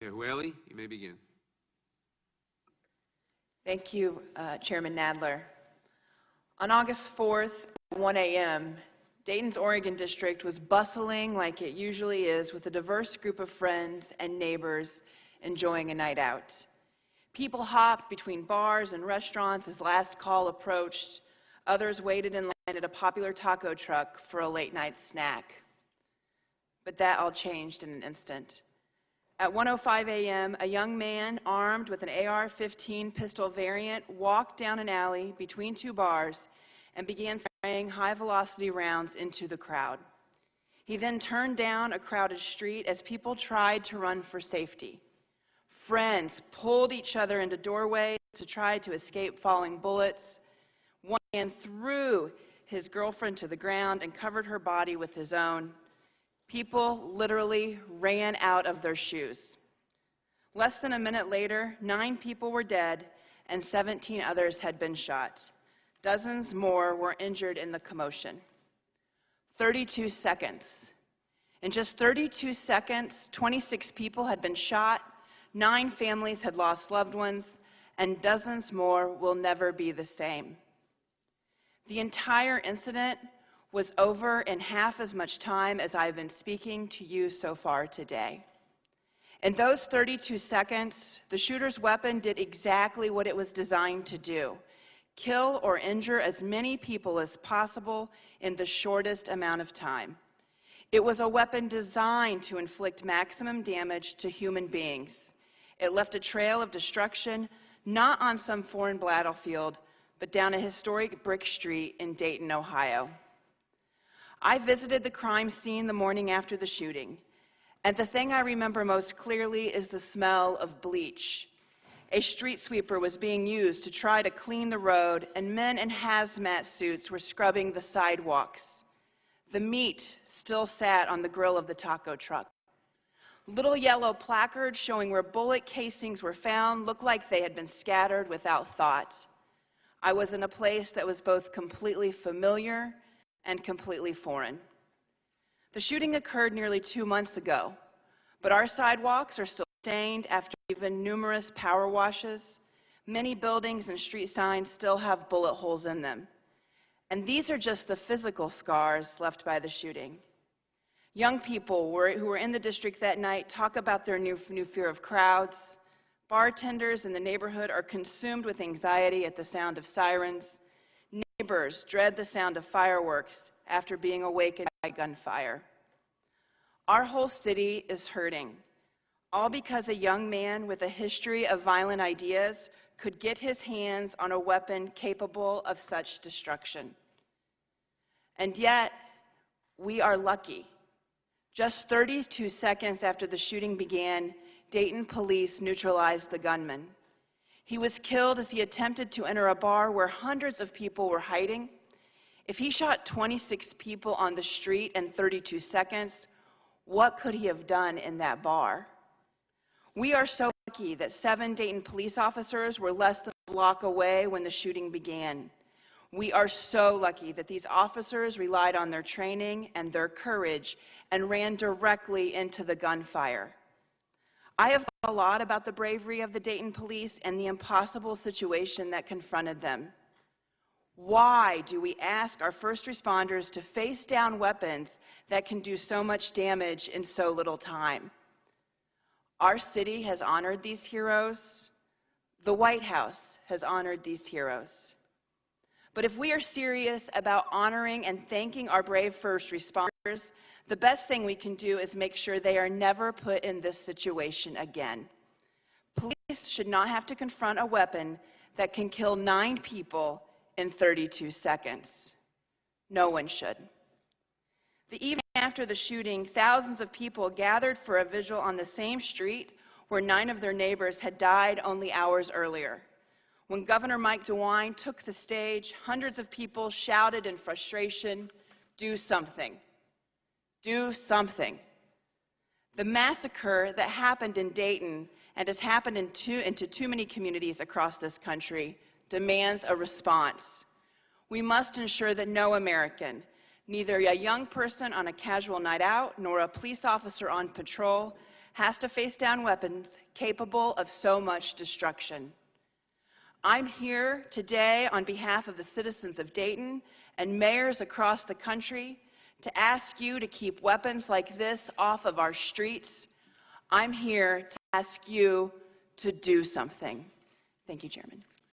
Nan Whaley, you may begin. Thank you, Chairman Nadler. On August 4th at 1 a.m., Dayton's Oregon District was bustling like it usually is with a diverse group of friends and neighbors enjoying a night out. People hopped between bars and restaurants as last call approached. Others waited in line at a popular taco truck for a late-night snack. But that all changed in an instant. At 1:05 a.m., a young man armed with an AR-15 pistol variant walked down an alley between two bars and began spraying high-velocity rounds into the crowd. He then turned down a crowded street as people tried to run for safety. Friends pulled each other into doorways to try to escape falling bullets. One man threw his girlfriend to the ground and covered her body with his own. People literally ran out of their shoes. Less than a minute later, 9 people were dead and 17 others had been shot. Dozens more were injured in the commotion. 32 seconds. In just 32 seconds, 26 people had been shot, 9 families had lost loved ones, and dozens more will never be the same. The entire incident was over in half as much time as I've been speaking to you so far today. In those 32 seconds, the shooter's weapon did exactly what it was designed to do: kill or injure as many people as possible in the shortest amount of time. It was a weapon designed to inflict maximum damage to human beings. It left a trail of destruction, not on some foreign battlefield, but down a historic brick street in Dayton, Ohio. I visited the crime scene the morning after the shooting, and the thing I remember most clearly is the smell of bleach. A street sweeper was being used to try to clean the road, and men in hazmat suits were scrubbing the sidewalks. The meat still sat on the grill of the taco truck. Little yellow placards showing where bullet casings were found looked like they had been scattered without thought. I was in a place that was both completely familiar and completely foreign. The shooting occurred nearly 2 months ago, but our sidewalks are still stained after even numerous power washes. Many buildings and street signs still have bullet holes in them. And these are just the physical scars left by the shooting. Young people who were in the district that night talk about their new fear of crowds. Bartenders in the neighborhood are consumed with anxiety at the sound of sirens. Neighbors dread the sound of fireworks after being awakened by gunfire. Our whole city is hurting, all because a young man with a history of violent ideas could get his hands on a weapon capable of such destruction. And yet, we are lucky. Just 32 seconds after the shooting began, Dayton police neutralized the gunman. He was killed as he attempted to enter a bar where hundreds of people were hiding. If he shot 26 people on the street in 32 seconds, what could he have done in that bar? We are so lucky that 7 Dayton police officers were less than a block away when the shooting began. We are so lucky that these officers relied on their training and their courage and ran directly into the gunfire. I have thought a lot about the bravery of the Dayton police and the impossible situation that confronted them. Why do we ask our first responders to face down weapons that can do so much damage in so little time? Our city has honored these heroes. The White House has honored these heroes. But if we are serious about honoring and thanking our brave first responders, the best thing we can do is make sure they are never put in this situation again. Police should not have to confront a weapon that can kill 9 people in 32 seconds. No one should. The evening after the shooting, thousands of people gathered for a vigil on the same street where 9 of their neighbors had died only hours earlier. When Governor Mike DeWine took the stage, hundreds of people shouted in frustration, "Do something. Do something." The massacre that happened in Dayton and has happened into too many communities across this country demands a response. We must ensure that no American, neither a young person on a casual night out nor a police officer on patrol, has to face down weapons capable of so much destruction. I'm here today on behalf of the citizens of Dayton and mayors across the country to ask you to keep weapons like this off of our streets. I'm here to ask you to do something. Thank you, Chairman.